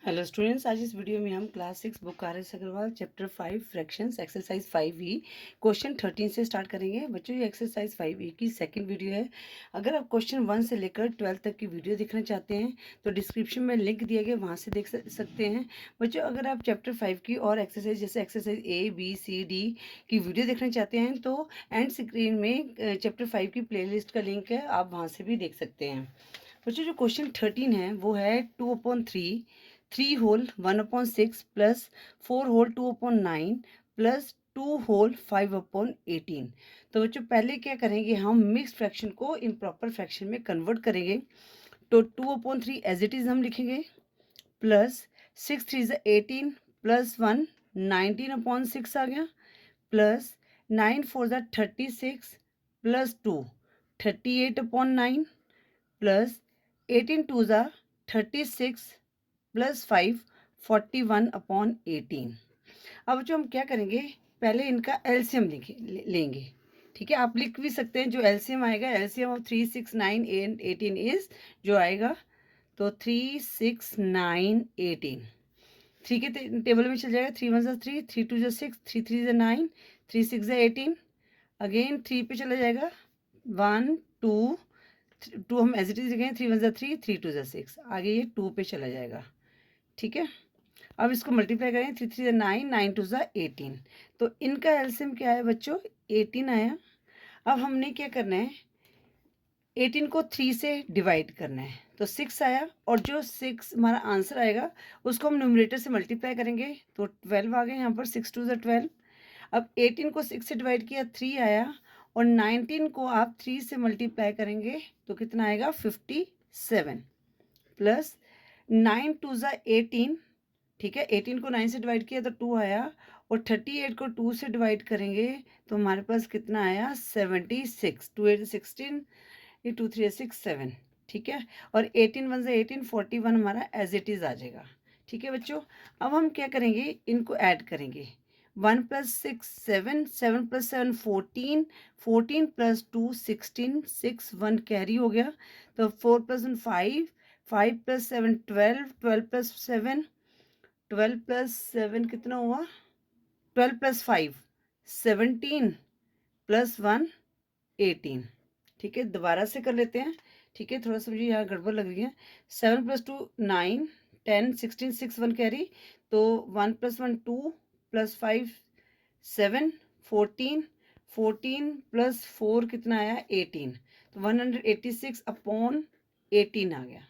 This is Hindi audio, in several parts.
हेलो स्टूडेंट्स, आज इस वीडियो में हम class 6 book R S Agarwal chapter 5 fractions exercise 5E question 13 से स्टार्ट करेंगे। बच्चों, ये एक्सरसाइज 5E की सेकंड वीडियो है। अगर आप क्वेश्चन 1 से लेकर 12 तक की वीडियो देखना चाहते हैं तो डिस्क्रिप्शन में लिंक दिया गया, वहाँ से देख सकते हैं। बच्चों, अगर आप चैप्टर 5 की और एक्सरसाइज जैसे exercise A B C D की वीडियो देखना चाहते हैं तो एंड स्क्रीन में चैप्टर 5 की प्ले का लिंक है, आप वहाँ से भी देख सकते हैं। बच्चों, जो क्वेश्चन 13 है वो है 2/3 3 whole 1/6 plus 4 whole 2/9 plus 2 whole 5/18। तो बच्चों, पहले क्या करेंगे, हम मिक्स फ्रैक्शन को इम्प्रॉपर फ्रैक्शन में कन्वर्ट करेंगे। तो 2/3 एज इट इज हम लिखेंगे, प्लस 6 3 18 प्लस 1 19/6 आ गया, प्लस 9 4 36 प्लस 2 38/9 प्लस 18 2 36 प्लस 5 41/18। अब जो हम क्या करेंगे, पहले इनका एलसीएम लेंगे। ठीक है, आप लिख भी सकते हैं। जो एलसीएम आएगा, एलसीएम ऑफ 3 6 9 एंड 18 इज जो आएगा, तो 3 6 9 18 थ्री के टेबल में चल जाएगा। 3 1 3 3 2 6 3 3 9 3 6 18। अगेन 3 पे चला जाएगा, 1 2 2 हम एज इट इज लिखेंगे। 3 1 3 3 2 6, आगे ये 2 पे चला जाएगा। ठीक है, अब इसको मल्टीप्लाई करें। 3 3 9 9 2 18। तो इनका एलसीएम क्या है बच्चों, 18 आया। अब हमने क्या करना है, 18 को 3 से डिवाइड करना है, तो 6 आया। और जो 6 हमारा आंसर आएगा उसको हम न्यूमरेटर से मल्टीप्लाई करेंगे, तो 12 आ गए यहाँ पर। 6 2 12। अब 18 को 6 से डिवाइड किया, 3 आया। और 19 को आप 3 से मल्टीप्लाई करेंगे तो कितना आएगा, 57 प्लस 9 2 18। ठीक है, 18 को 9 से डिवाइड किया तो 2 आया। और 38 को 2 से डिवाइड करेंगे तो हमारे पास कितना आया, 76। 2 8 16, ये 2 3 6 7। ठीक है, और 18 1 18 41 हमारा एज इट इज आ जाएगा। ठीक है बच्चों, अब हम क्या करेंगे, इनको ऐड करेंगे। 1 + 6 7 7 + 7 14 14 + 2 16 6 1 कैरी हो गया। तो 4 + 1 5 5 + 7 12 12 + 7 12 + 7 कितना हुआ, 12 + 5 17 + 1 18। ठीक है, दोबारा से कर लेते हैं। ठीक है, थोड़ा सा मुझे यहाँ गड़बड़ लग रही है। 7 + 2 9 10 16 6 1 कैरी, तो 1 + 1 2 + 5 7 14 14 + 4 कितना आया, 18। तो 186/18 आ गया।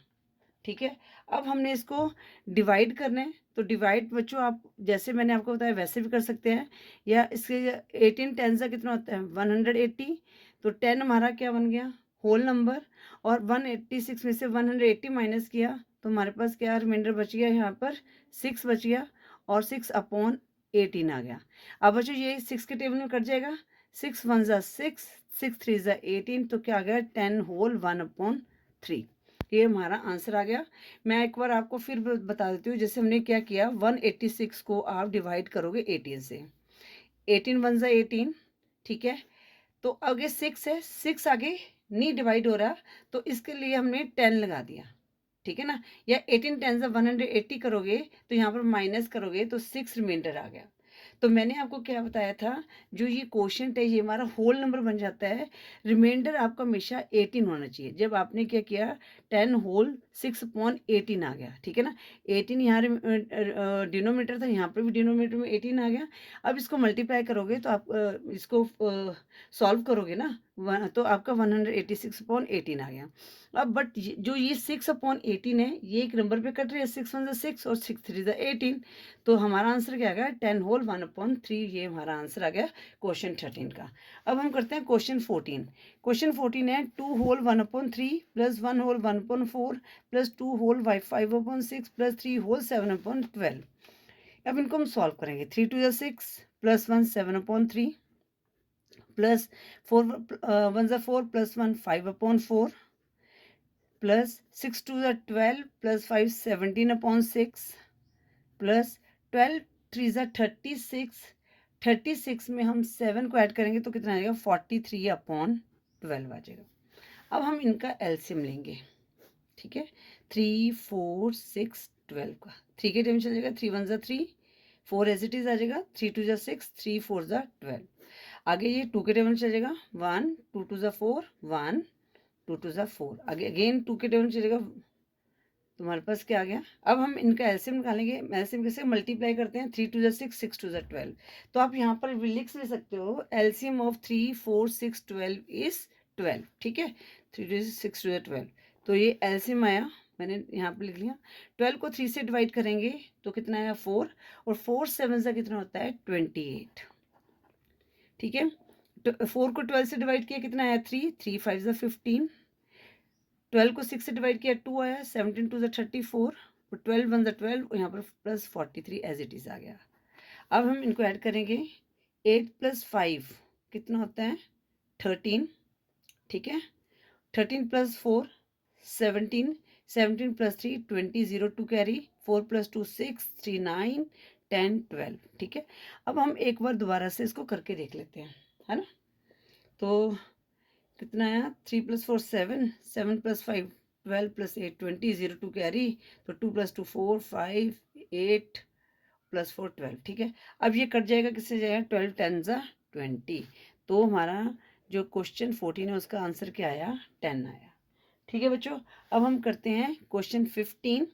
ठीक है, अब हमने इसको डिवाइड करना है। तो डिवाइड बच्चों, आप जैसे मैंने आपको बताया वैसे भी कर सकते हैं, या इसके 18 10 का कितना होता है, 180। तो 10 हमारा क्या बन गया, होल नंबर। और 186 में से 180 माइनस किया तो हमारे पास क्या रिमाइंडर बच गया, यहाँ पर 6 बच गया। और 6/18 आ गया। अब बच्चों, ये 6 के टेबल में कट जाएगा। 6 1 6 6 3 18, तो क्या आ गया, 10 होल 1/3। ये हमारा आंसर आ गया। मैं एक बार आपको फिर बता देती हूँ। जैसे हमने क्या किया, 186 को आप डिवाइड करोगे 18 से। 18 1 18। ठीक है, तो आगे 6 है, 6 आगे नहीं डिवाइड हो रहा, तो इसके लिए हमने 10 लगा दिया। ठीक है ना, या 18 10 से 180 करोगे तो यहाँ पर माइनस करोगे तो 6 रिमाइंडर आ गया। तो मैंने आपको क्या बताया था, जो ये क्वोशंट है ये हमारा होल नंबर बन जाता है। रिमाइंडर आपका हमेशा 18 होना चाहिए। जब आपने क्या किया, 10 होल 6/18 आ गया। ठीक है ना, 18 यहाँ डिनोमीटर था, यहाँ पर भी डिनोमीटर में 18 आ गया। अब इसको मल्टीप्लाई करोगे तो आप इसको सॉल्व करोगे ना, तो आपका 186/18 आ गया। अब बट जो ये 6/18 है, ये एक नंबर पे कट रही है। 6 1 6 और 6 3 18। तो हमारा आंसर क्या आ गया, 10 होल 1/3। ये हमारा आंसर आ गया क्वेश्चन 13 का। अब हम करते हैं क्वेश्चन 14। क्वेश्चन 14 है 2 whole 1/3 plus 1 whole 1/4 plus 2 whole 5/6 plus 3 whole 7/12। अब इनको हम सॉल्व करेंगे। 3 2 6 plus 1 7/3 plus 4 1 4 plus 1 5/4 plus 6 2 12 plus 5 17/6 plus 12 3 36। 36 में हम 7 को ऐड करेंगे तो कितना आएगा, 43/12 आ जाएगा। अब हम इनका एलसीएम लेंगे। ठीक है, 3 4 6 12 का। 3 के टेबल चल जाएगा, 3 1 ज़ा 3, 4 एज इट इज़ आ जाएगा, 3 2 ज़ा 6, 3 4 ज़ा 12। आगे ये 2 के टेबल चलेगा, 1 2 2 ज़ा 4, 1 2 2 ज़ा 4। आगे अगेन 2 के टेबल चलेगा, तुम्हारे पास क्या आ गया। अब हम इनका एलसीएम निकालेंगे। एलसीएम कैसे मल्टीप्लाई करते हैं, 3 2 ज़ा 6, 6 2 ज़ा 12। तो आप यहाँ पर लिख भी सकते हो एलसीएम ऑफ 3 4 6 12 इज 12। ठीक है, 3 2 6 2 ज़ा 12। तो ये एलसीएम आया, मैंने यहाँ पर लिख लिया। 12 को 3 से डिवाइड करेंगे तो कितना आया 4, और 4 7 ज़ा कितना होता है 28। ठीक है, 4 को 12 से डिवाइड किया कितना आया 3, 3 5 ज़ा 15। 12 को 6 से डिवाइड किया 2 आया, 17 2 ज़ा 34, और 12 1 ज़ा 12, यहाँ पर प्लस 43 एज इट इज़ आ गया। अब हम इनको ऐड करेंगे, 8 + 5 कितना होता है 13। ठीक है, 13 + 4 17, 17 + 3 20, 0 2 कैरी, 4 + 2 6, 3 9 10 12। ठीक है, अब हम एक बार दोबारा से इसको करके देख लेते हैं, है ना। तो कितना आया, 3 + 4 7, 7 + 5 12 + 8 20, 0 2 कैरी, तो 2 + 2 4 5 8 + 4 12। ठीक है, अब ये कट जाएगा, किससे जाएगा 12 10 ज़ा 20। तो हमारा जो क्वेश्चन 14 है उसका आंसर क्या आया 10 आया। ठीक है बच्चों, अब हम करते हैं क्वेश्चन 15।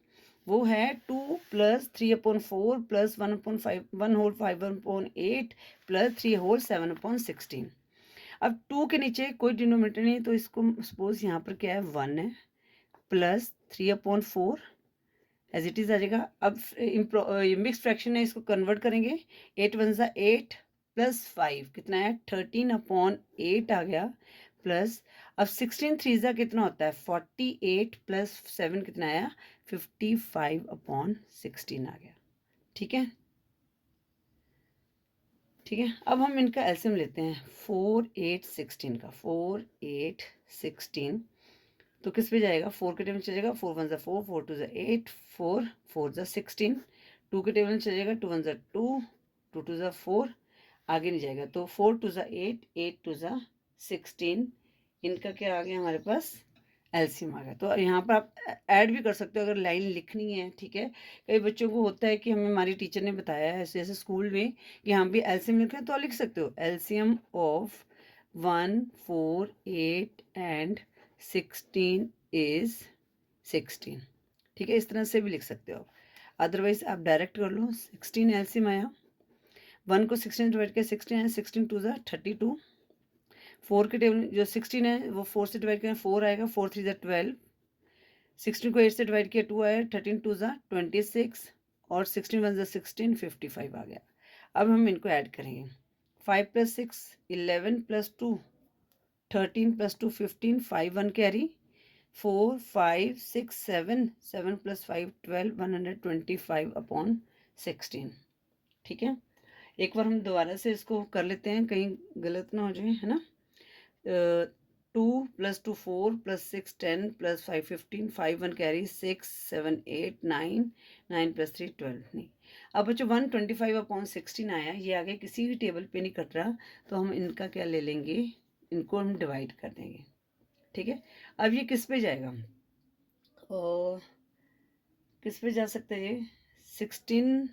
वो है 2 + 3/4 + 1/5 1 होल 5/8 + 3 होल 7/16। अब 2 के नीचे कोई डिनोमिनेटर नहीं है, तो इसको सपोज यहाँ पर क्या है 1 है, प्लस 3/4 एज इट इज़ आ जाएगा। अब मिक्स फ्रैक्शन है, इसको कन्वर्ट करेंगे। 8 1 ज़ा 8 + 5 कितना है 13/8 आ गया, प्लस अब 16 3 ज़ा कितना होता है 48 + 7 कितना आया 55/16 आ गया। ठीक है, ठीक है, अब हम इनका एलसीएम लेते हैं। 4 8 16 का, 4 8 16 तो किस पे जाएगा, 4 के टेबल में चलेगा, 4 1 ज़ा 4, 4 2 ज़ा 8, 4 4 ज़ा 16। 2 के टेबल में चलेगा, 2 1 ज़ा 2, 2 2 ज़ा 4, आगे नहीं जाएगा, तो 4 2 ज़ा 8, 8 2 ज़ा 16। इनका क्या आ गया हमारे पास एलसीएम आ गया। तो यहाँ पर आप ऐड भी कर सकते हो अगर लाइन लिखनी है। ठीक है, कई बच्चों को होता है कि हमें हमारी टीचर ने बताया है जैसे स्कूल में कि हम भी एलसीएम लिखें, तो लिख सकते हो एलसीएम ऑफ 1 4 8 एंड 16 इज 16। ठीक है, इस तरह से भी लिख सकते हो, अदरवाइज आप डायरेक्ट कर लो। 16 एलसीएम आया, 1 को 16 डिवाइड किया 16 आया, 16 2 ज़ा 32। 4 के टेबल जो 16 है वो 4 से डिवाइड करें 4 आएगा, 4 3 ज़ा 12। 16 को 8 से डिवाइड किया 2 आया, 13 2 ज़ा 26, और 16 1 ज़ा 16 55 आ गया। अब हम इनको ऐड करेंगे। 5 + 6 11 + 2 13 + 2 15, 5 1 कैरी, 4 5 6 7 7 + 5 12 125/16। ठीक है, एक बार हम दोबारा से इसको कर लेते हैं, कहीं गलत ना हो जाए, है ना। 2 + 2 4 + 6 10 + 5 15, 5 1 कैरी, 6 7 8 9 9 + 3 12 नहीं। अब बच्चों 125/16 आया, ये आगे किसी भी टेबल पे नहीं कट रहा, तो हम इनका क्या ले लेंगे, इनको हम डिवाइड कर देंगे। ठीक है, अब ये किस पे जाएगा, और किस पे जा सकते हैं ये 16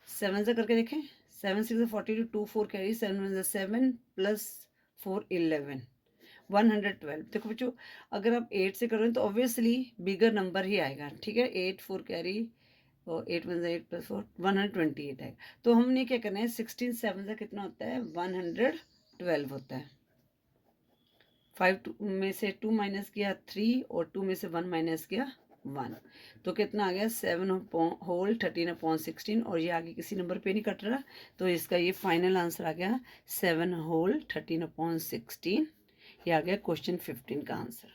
7 से करके देखें। 7 6 42, 2 4 कैरी, 7 1 7 + 4 11 112। देखो बच्चों, अगर आप 8 से करोगे तो ऑब्वियसली बिगर नंबर ही आएगा। ठीक है, 8 4 कैरी, और 8 1 8 + 4 128 आएगा। तो हमने क्या करना है, 16 7 से कितना होता है 112 होता है। 5 में से 2 माइनस किया 3, और 2 में से 1 माइनस किया 1, तो कितना आ गया 7 होल 13/16। और ये आगे किसी नंबर पे नहीं कट रहा, तो इसका ये फाइनल आंसर आ गया 7 होल 13/16। ये आ गया क्वेश्चन 15 का आंसर।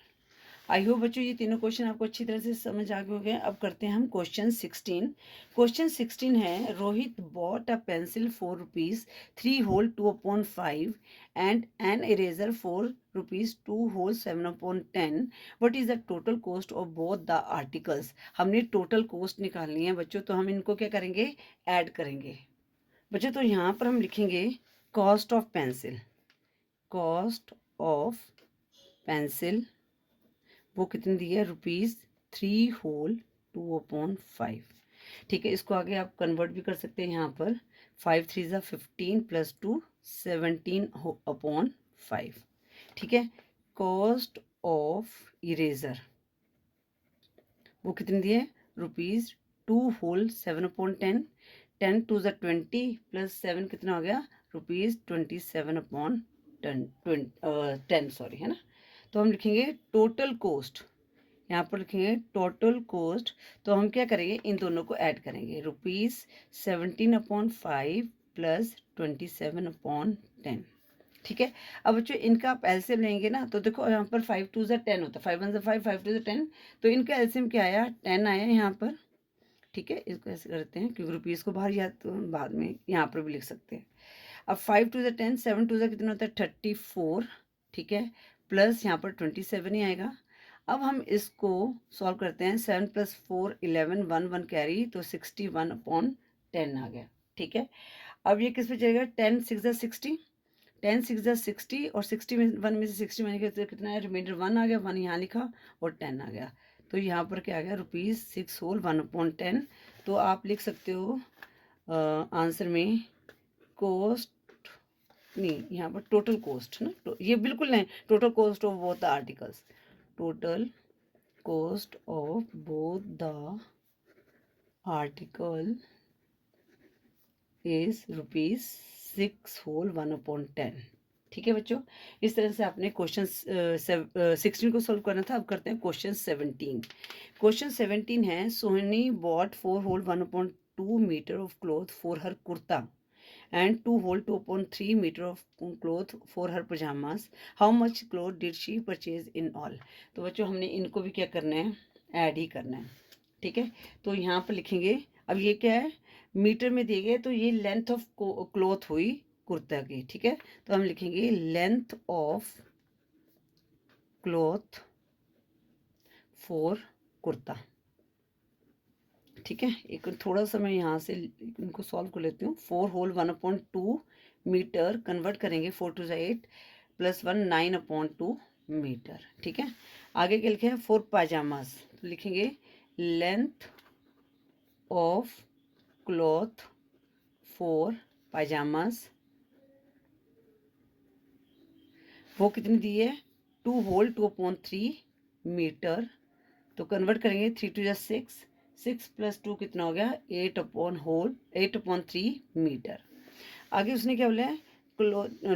आई होप बच्चों ये तीनों क्वेश्चन आपको अच्छी तरह से समझ आ गए। अब करते हैं हम क्वेश्चन 16। क्वेश्चन 16 है, Rohit bought a pencil for rupees 3 whole 2/5 and an eraser for rupees 2 whole 7/10। What is the total cost of both the articles. हमने टोटल कॉस्ट निकालनी है बच्चों, तो हम इनको क्या करेंगे, ऐड करेंगे बच्चों। तो यहाँ पर हम लिखेंगे cost of pencil, cost of pencil वो कितनी दी है, रुपीज़ 3 होल 2/5। ठीक है, इसको आगे आप कन्वर्ट भी कर सकते हैं यहाँ पर। 5 3 ज़ा 15 + 2 17/5। ठीक है, कॉस्ट ऑफ इरेजर वो कितनी दी है, ₹2 होल 7/10। 10 2 ज़ा 20 + 7 कितना हो गया, ₹27/10 सॉरी, है ना। तो हम लिखेंगे टोटल कॉस्ट, यहाँ पर लिखेंगे टोटल कॉस्ट। तो हम क्या करेंगे, इन दोनों को ऐड करेंगे, ₹17/5 + 27/10। ठीक है, अब बच्चों इनका आप एलसीएम लेंगे ना, तो देखो यहाँ पर 5 2 ज़ा 10 होता है, 5 1 ज़ा 5 5 2 ज़ा 10, तो इनका एलसीएम क्या आया, 10 आया यहाँ पर। ठीक है, इसको ऐसे करते हैं क्योंकि रुपीज़ को बाहर या तो बाद में यहाँ पर भी लिख सकते हैं। अब 5 2 ज़ा 10, 7 2 ज़ा कितना होता है 34। ठीक है, प्लस यहाँ पर 27 ही आएगा। अब हम इसको सॉल्व करते हैं, 7 + 4 11 1 1 कैरी, तो 61/10 आ गया। ठीक है, अब ये किस पे चलेगा, 10 6 ज़ा 60, 10 6 ज़ा 60 और 60 में 1 में से 60 मैंने किया तो कितना है, रिमाइंडर 1 आ गया, 1 यहाँ लिखा और 10 आ गया। तो यहाँ पर क्या आ गया, ₹6 होल 1/10। तो आप लिख सकते हो आंसर में कॉस्ट नहीं, यहाँ पर टोटल कॉस्ट ना, ये बिल्कुल नहीं, total cost of both the articles, total cost of both the article is ₹6 whole 1/10। ठीक है बच्चों, इस तरह से आपने क्वेश्चन 16 को सॉल्व करना था। अब करते हैं क्वेश्चन 17। क्वेश्चन 17 है, Sohni bought 4 whole 1/2 metre of cloth for her kurta and 2 whole 2.3 meter of cloth for her pajamas. How much cloth did she purchase in all? तो बच्चों हमने इनको भी क्या करना है, ऐड ही करना है। ठीक है, तो यहाँ पर लिखेंगे, अब ये क्या है, मीटर में दिए गए, तो ये लेंथ ऑफ क्लॉथ हुई कुर्ता की। ठीक है, तो हम लिखेंगे length of cloth for kurta. ठीक है, एक थोड़ा सा मैं यहाँ से इनको सॉल्व कर लेती हूँ। 4 होल 1/2 मीटर कन्वर्ट करेंगे, 4 2 ज़ा 8 + 1 9/2 मीटर। ठीक है, आगे क्या लिखे हैं, 4 पाजामास, तो लिखेंगे लेंथ ऑफ क्लॉथ फॉर पाजामास वो कितनी दी है, 2 होल 2/3 मीटर। तो कन्वर्ट करेंगे, 3 2 ज़ा 6, 6 + 2 कितना हो गया, 8/3 मीटर। आगे उसने क्या बोला है,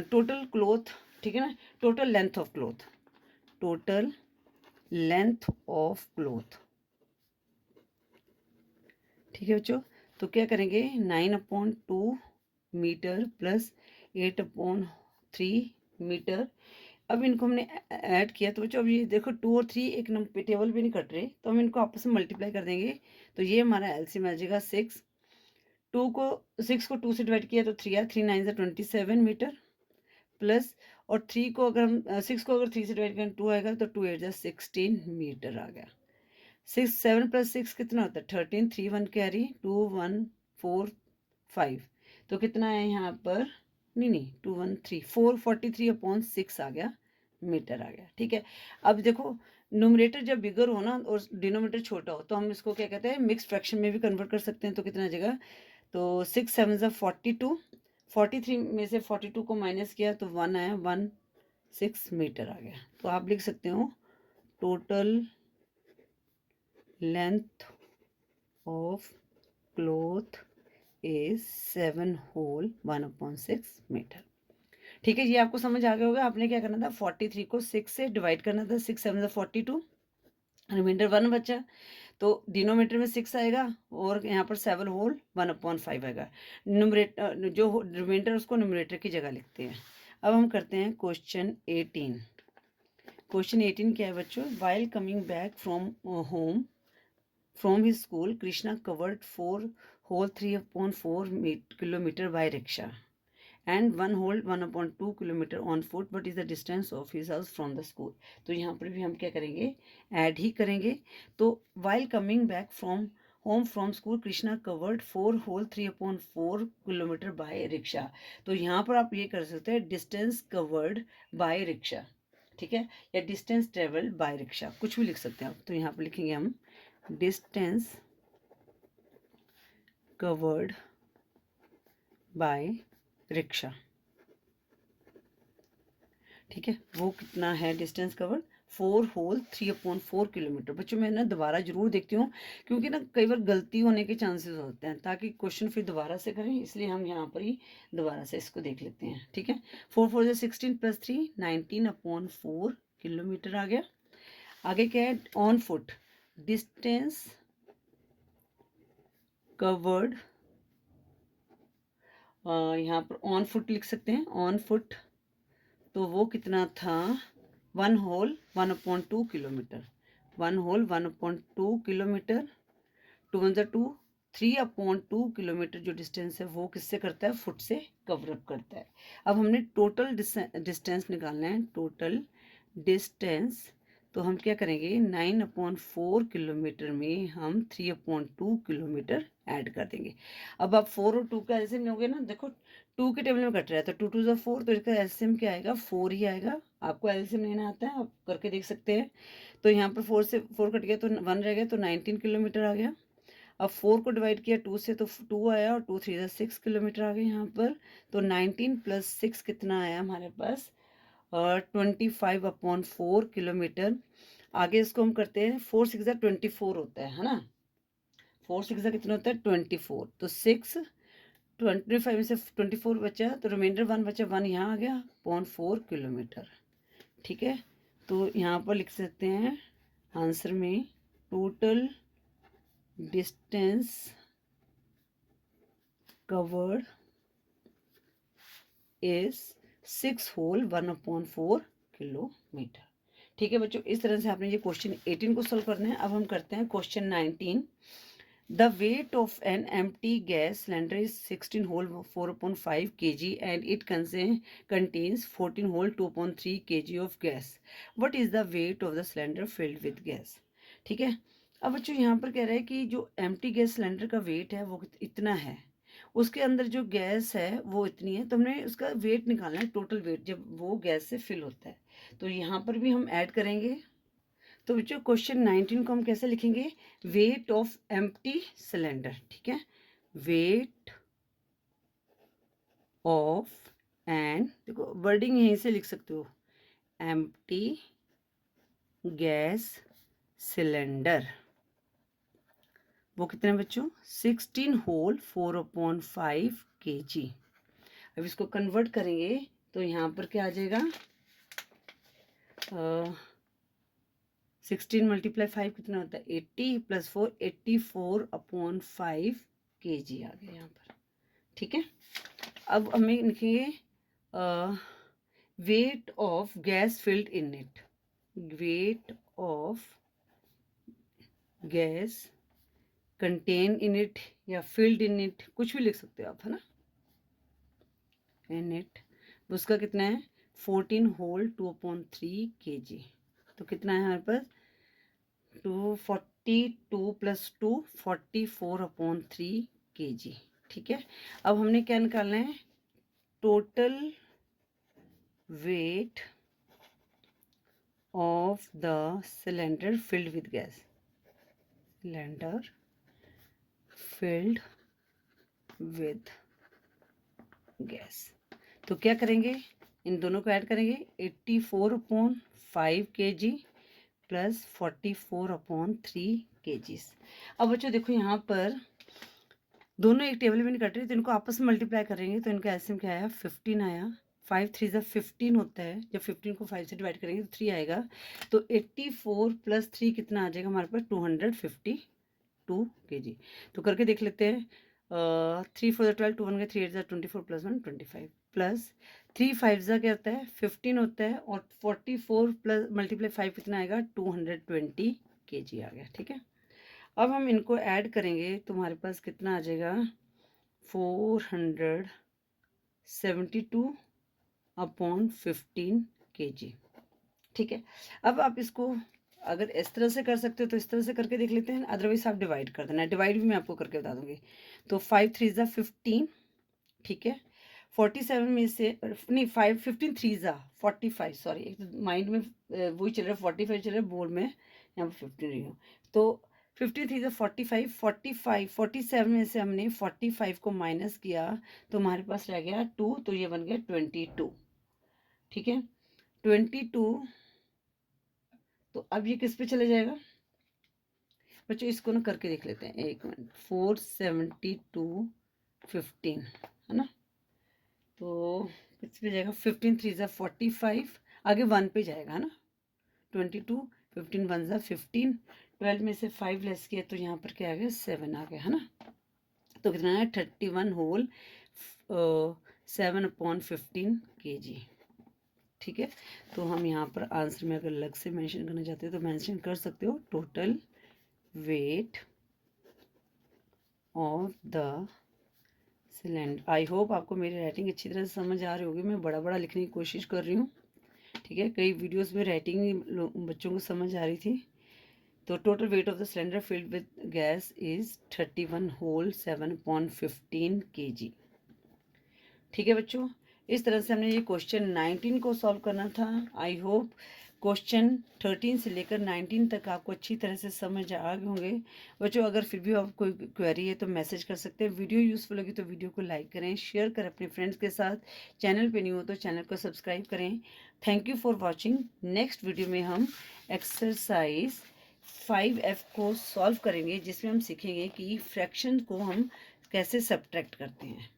टोटल क्लॉथ। ठीक है ना, total length of cloth, total length of cloth. ठीक है बच्चों, तो क्या करेंगे, 9/2 मीटर + 8/3 मीटर। अब इनको हमने ऐड किया, तो बच्चों अब ये देखो 2 और 3 एक नंबर टेबल भी नहीं कट रहे, तो हम इनको आपस में मल्टीप्लाई कर देंगे। तो ये हमारा एलसीएम आ जाएगा 6 को 2 से डिवाइड किया तो 3 आया, 3 9 ज़ा 27 मीटर, प्लस और 3 को अगर हम 6 को अगर 3 से डिवाइड करें 2 आएगा, तो 2 8 ज़ा 16 मीटर आ गया। 6 7 + 6 कितना होता है, 13, 3 1 कैरी, 2 1 4 5, तो कितना है यहाँ पर, नहीं 2 1 3 4 43/6 आ गया, मीटर आ गया। ठीक है, अब देखो न्यूमरेटर जब बिगर हो ना और डिनोमिनेटर छोटा हो, तो हम इसको क्या कहते हैं, मिक्स फ्रैक्शन में भी कन्वर्ट कर सकते हैं। तो कितना आ जाएगा, तो 6 7 ज़ा 42, 43 में से 42 को माइनस किया तो 1 आया, 16 मीटर आ गया। तो आप लिख सकते हो total length of cloth is 7 whole 1/6 metre. ठीक है, ये आपको समझ आ गया होगा। आपने क्या करना था, 43 को 6 से डिवाइड करना था, 6 7 ज़ा 42, रिमाइंडर 1 बचा, तो डिनोमीटर में 6 आएगा और यहाँ पर 7 होल 1/5 आएगा। न्यूमरेटर जो रिमाइंडर उसको न्यूमरेटर की जगह लिखते हैं। अब हम करते हैं क्वेश्चन 18। क्वेश्चन 18 क्या है बच्चों, while coming back from home from his school Krishna covered 4 whole 3/4 kilometre by rickshaw and 1 whole 1/2 kilometre on foot, but is the distance of his house from the school. तो यहाँ पर भी हम क्या करेंगे, ऐड ही करेंगे। तो while coming back from home from school Krishna covered 4 whole 3/4 kilometre by rickshaw. तो यहाँ पर आप ये कर सकते हैं डिस्टेंस कवर्ड बाय रिक्शा, ठीक है, या डिस्टेंस ट्रेवल्ड बाय रिक्शा, कुछ भी लिख सकते हैं आप। तो यहाँ पर लिखेंगे हम डिस्टेंस कवर्ड बाय रिक्शा, ठीक है, वो कितना है डिस्टेंस कवर्ड 4 होल 3/4 किलोमीटर। बच्चों मैं ना दोबारा जरूर देखती हूँ क्योंकि ना कई बार गलती होने के चांसेस होते हैं, ताकि क्वेश्चन फिर दोबारा से करें, इसलिए हम यहाँ पर ही दोबारा से इसको देख लेते हैं, ठीक है। 4 4 16 + 3 19/4 किलोमीटर आ गया। आगे क्या है, ऑन फुट डिस्टेंस कवर्ड, यहाँ पर ऑन फुट लिख सकते हैं, ऑन फुट तो वो कितना था 1 whole 1/2 kilometre, 1 whole 1/2 kilometre, 2 1 2 3/2 kilometre जो डिस्टेंस है वो किससे करता है, फुट से कवर अप करता है। अब हमने टोटल डिस्टेंस निकालना है, टोटल डिस्टेंस, तो हम क्या करेंगे 9/4 किलोमीटर में हम 3/2 किलोमीटर ऐड कर देंगे। अब आप 4 और 2 का एलसीएम लोगे ना, देखो 2 के टेबल में कट रहा है तो 2 2 4, तो इसका एलसीएम क्या आएगा 4 ही आएगा। आपको एलसीएम लेना आता है, आप करके देख सकते हैं। तो यहाँ पर 4 से 4 कट गया तो 1 रह गया, तो 19 किलोमीटर आ गया। अब 4 को डिवाइड किया 2 से तो 2 आया, और 2 3 6 किलोमीटर आ गए यहाँ पर। तो 19 + 6 कितना आया हमारे पास, और 25/4 किलोमीटर। आगे इसको हम करते हैं, 4 6 24 होता है ना, 4 6 कितना होता है 24, तो 6 25 में से 24 बचा, तो रिमाइंडर 1 बचा, 1 यहाँ आ गया 0.4 किलोमीटर, ठीक है। तो यहाँ पर लिख सकते हैं आंसर में total distance covered is 6 whole 1/4 kilometre, ठीक है बच्चों। इस तरह से आपने ये क्वेश्चन 18 को सोल्व करना है। अब हम करते हैं question 19। The weight of an empty gas cylinder is 16 whole 4/5 kg and it contains 14 whole 2/3 kg of gas. What is the weight of the cylinder filled with gas? ठीक है। अब बच्चों यहाँ पर कह रहा है कि जो एम्प्टी गैस सिलेंडर का वेट है वो इतना है, उसके अंदर जो गैस है वो इतनी है, तो हमने उसका वेट निकालना है, टोटल वेट जब वो गैस से फिल होता है। तो यहाँ पर भी हम ऐड करेंगे। तो बच्चों क्वेश्चन 19 को हम कैसे लिखेंगे, वेट ऑफ एम्प्टी सिलेंडर, ठीक है, वेट ऑफ, एंड देखो वर्डिंग यहीं से लिख सकते हो, एम्प्टी गैस सिलेंडर, वो कितने बच्चों 16 होल 4/5 kg। अब इसको कन्वर्ट करेंगे तो यहाँ पर क्या आ जाएगा, 16 × 5 कितना होता है 80 + 4 84/5 kg आ गया यहाँ पर, ठीक है। अब हमें लिखेंगे weight of gas filled in it, weight of gas contain in it या फिल्ड इन इट, कुछ भी लिख सकते हो आप, है ना, इन इट, उसका कितना है 14 होल 2/3 kg। तो कितना है हमारे पास 242 + 2 44/3 kg, ठीक है। अब हमने क्या निकालना है, total weight of the cylinder filled with gas, cylinder filled with gas. तो क्या करेंगे, इन दोनों को ऐड करेंगे, 84/5 kg + 44/3 kg। अब बच्चों देखो यहाँ पर दोनों एक टेबल में नहीं कट रहे, तो इनको आपस में मल्टीप्लाई करेंगे तो इनका एलसीएम क्या आया 15 आया, 5 3 15 होता है, जब 15 को 5 से डिवाइड करेंगे तो 3 आएगा। तो 84 + 3 कितना आ जाएगा हमारे पास 252 kg। तो करके देख लेते हैं, 3 4 12, 2 1 गए, 3 8 24 + 1 25 प्लस 3 5 क्या होता है 15 होता है, और 44 + × 5 कितना आएगा 220 kg आ गया, ठीक है। अब हम इनको ऐड करेंगे तो हमारे पास कितना आ जाएगा 472/15 kg, ठीक है। अब आप इसको अगर इस तरह से कर सकते हो तो इस तरह से करके देख लेते हैं, अदरवाइज आप डिवाइड कर देना, डिवाइड भी मैं आपको करके बता दूंगी। तो 5 3 15, ठीक है, 47 में से नहीं 5 15 3 45, सॉरी एक माइंड में वही चल रहा है 45 चल रहा है, बोर्ड में यहाँ पर 15 रही हूँ। तो 53 ज़ा 45, 45, 47 में से हमने 45 को माइनस किया तो हमारे पास रह गया 2, तो ये बन गया 22। ठीक है, 22। तो अब ये किस पे चले जाएगा बच्चों, इसको ना करके देख लेते हैं, एक मिनट। 472 15 है ना, तो किस पे जाएगा, 15 3 ज़ा 45, आगे 1 पे जाएगा है ना, 22, 15 1 ज़ा 15, 12 में से 5 लेस किया तो यहाँ पर क्या आ गया, 7 आ गया है ना। तो कितना है, 31 होल 7/15 kg। ठीक है, तो हम यहाँ पर आंसर में अगर अलग से मेंशन करना चाहते हो तो मेंशन कर सकते हो, total weight of the cylinder. I hope आपको मेरी राइटिंग अच्छी तरह से समझ आ रही होगी। मैं बड़ा बड़ा लिखने की कोशिश कर रही हूँ। ठीक है, कई वीडियोस में राइटिंग बच्चों को समझ आ रही थी। तो total weight of the cylinder filled with gas is 31 whole 7/15 kg। ठीक है बच्चों, इस तरह से हमने ये क्वेश्चन 19 को सॉल्व करना था। आई होप क्वेश्चन 13 से लेकर 19 तक आपको अच्छी तरह से समझ आ गए होंगे बच्चों। अगर फिर भी आपको कोई क्वेरी है तो मैसेज कर सकते हैं। वीडियो यूज़फुल लगी तो वीडियो को लाइक करें, शेयर करें अपने फ्रेंड्स के साथ। चैनल पे नहीं हो तो चैनल को सब्सक्राइब करें। Thank you for watching. Next video में हम एक्सरसाइज 5F को सॉल्व करेंगे, जिसमें हम सीखेंगे कि फ्रैक्शन को हम कैसे सब्ट्रैक्ट करते हैं।